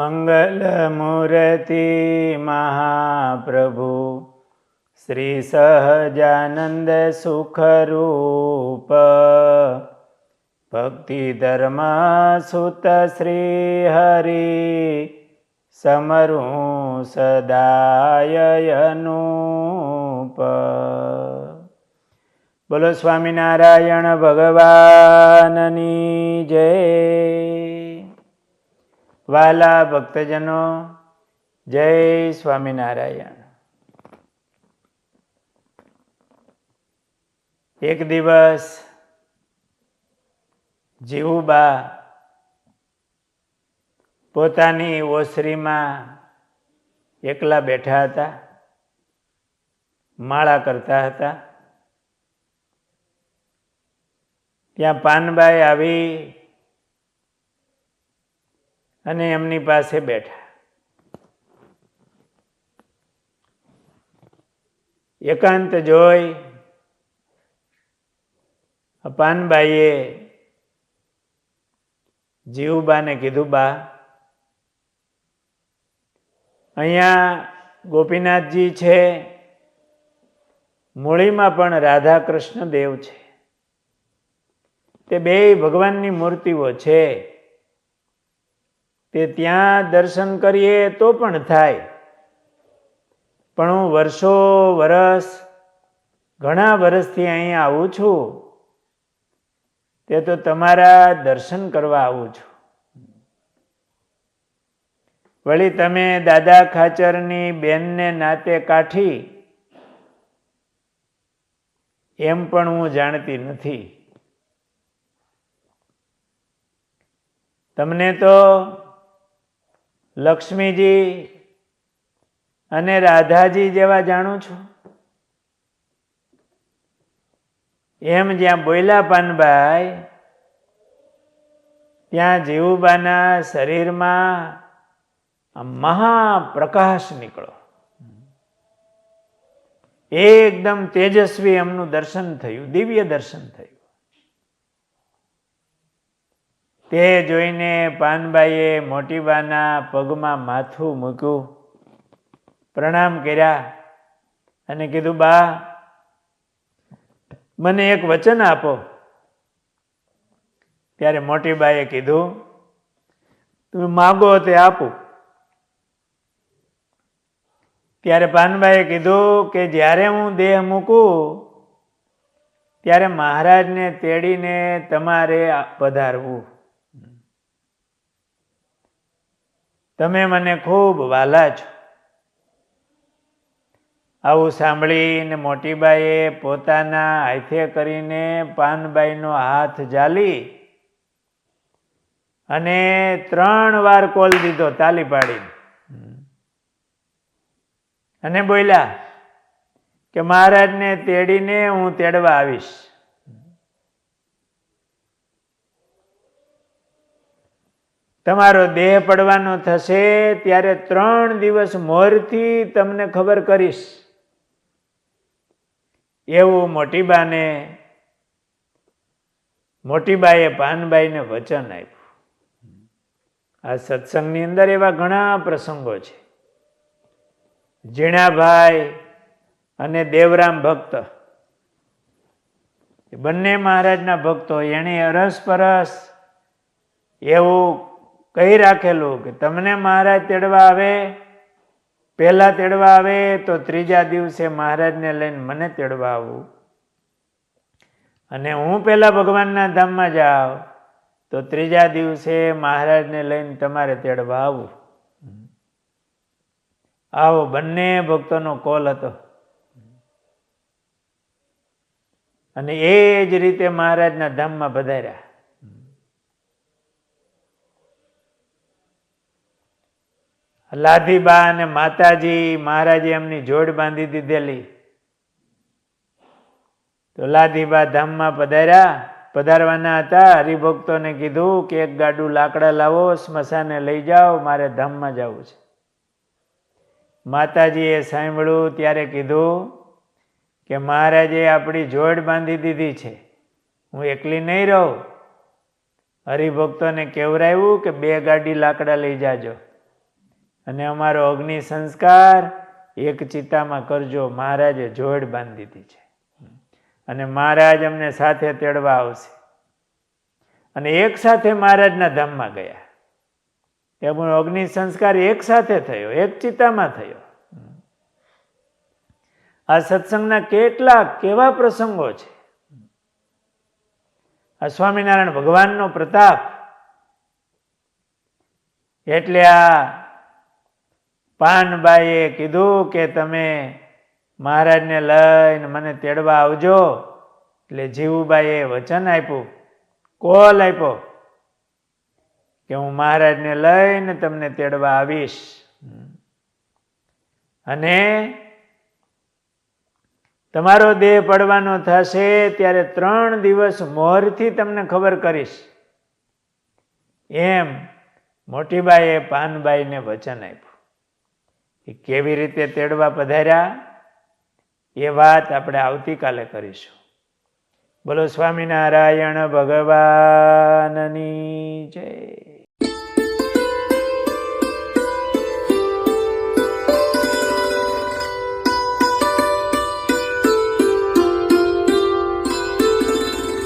મંગલમૂર્તિ મહાપ્રભુ શ્રી સહજાનંદ સુખરૂપ ભક્તિ ધર્મ સુત શ્રી હરિ સમરું સદાય અનુપ. બોલો સ્વામિનારાયણ ભગવાનની જય. વાલા ભક્તજનો, જય સ્વામિનારાયણ. એક દિવસ જીવુબા પોતાની ઓસરીમાં એકલા બેઠા હતા, માળા કરતા હતા. ત્યાં પાનબાઈ આવી અને એમની પાસે બેઠા. એકાંત જોઈ પાનબાઈએ જીવુબાને કીધું, બા, અહીંયા ગોપીનાથજી છે, મૂળીમાં પણ રાધા કૃષ્ણ દેવ છે. તે બેય ભગવાનની મૂર્તિઓ છે. તે ત્યાં દર્શન કરીએ તો પણ થાય, પણ હું ઘણા વર્ષથી અહીંયા આવું છું, તે તો તમારા દર્શન કરવા આવું છું. વળી તમે દાદા ખાચરની બેનને નાતે કાઠી એમ પણ હું જાણતી નથી. તમને તો લક્ષ્મીજી અને રાધાજી જેવા જાણું છું. એમ જ્યાં બોલ્યા પાનબાઈ, ત્યાં જીવુબાના શરીરમાં મહાપ્રકાશ નીકળો. એકદમ તેજસ્વી એમનું દર્શન થયું, દિવ્ય દર્શન થયું. તે જોઈને પાનબાઈએ મોટીબાના પગમાં માથું મૂક્યું, પ્રણામ કર્યા અને કીધું, બા, મને એક વચન આપો. ત્યારે મોટીબાએ કીધું, તમે માગો તે આપું. ત્યારે પાનબાઈએ કીધું કે જ્યારે હું દેહ મૂકું ત્યારે મહારાજને તેડીને તમારે પધારવું. તમે મને ખૂબ વાલા છો. આવું સાંભળીને મોટીબાઈએ પોતાના હાથે કરીને પાનબાઈનો હાથ ઝાલી અને 3 વાર કોલ દીધો, તાલી પાડી, અને બોલ્યા કે મહારાજને તેડીને હું તેડવા આવીશ. તમારો દેહ પડવાનો થશે ત્યારે 3 દિવસ મોરથી તમને ખબર કરીશ. એવું મોટીબાએ પાનબાઈને વચન આપ્યું. આ સત્સંગની અંદર એવા ઘણા પ્રસંગો છે. જીણાભાઈ અને દેવરામ ભક્ત, બંને મહારાજના ભક્તો, એણે અરસપરસ એવું કહી રાખેલું કે તમને મહારાજ તેડવા આવે, પહેલા તેડવા આવે તો 3જા દિવસે મહારાજને લઈને મને તેડવા આવું, અને હું પહેલા ભગવાનના ધામમાં જાઉં તો 3જા દિવસે મહારાજને લઈને તમારે તેડવા આવું. આવો બંને ભક્તોનો કોલ હતો. અને એ જ રીતે મહારાજના ધામમાં પધાર્યા. લાધીબા અને માતાજી, મહારાજે એમની જોડ બાંધી દીધેલી. તો લાધીબા ધામમાં પધારવાના હતા. હરિભક્તોને કીધું કે એક ગાડું લાકડા લાવો, સ્મશાને લઈ જાઓ, મારે ધામમાં જવું છે. માતાજીએ સાંભળ્યું ત્યારે કીધું કે મહારાજે આપણી જોડ બાંધી દીધી છે, હું એકલી નહીં રહું. હરિભક્તોને કેવરાયું કે 2 ગાડી લાકડા લઈ જાજો. અને અમારો અગ્નિ સંસ્કાર એક ચિતામાં કરજો. મહારાજે જોડ બાંધી દીધી છે અને મહારાજ અમને સાથે તેડવા આવશે. અને એક સાથે મહારાજના ધામમાં ગયા. એમનો અગ્નિ સંસ્કાર એક સાથે થયો, એક ચિતામાં થયો. આ સત્સંગના કેવા પ્રસંગો છે. આ સ્વામિનારાયણ ભગવાનનો પ્રતાપ. એટલે આ પાનબાઈએ કીધું કે તમે મહારાજને લઈને મને તેડવા આવજો. એટલે જીવુબાઈએ વચન આપ્યું, કોલ આપ્યો કે હું મહારાજને લઈને તમને તેડવા આવીશ. અને તમારો દેહ પડવાનો થશે ત્યારે 3 દિવસ મોરથી તમને ખબર કરીશ. એમ મોટીબાઈએ પાનબાઈને વચન આપ્યું. એ કેવી રીતે તેડવા પધાર્યા એ વાત આપણે આવતીકાલે કરીશું. બોલો સ્વામિનારાયણ ભગવાનની જય.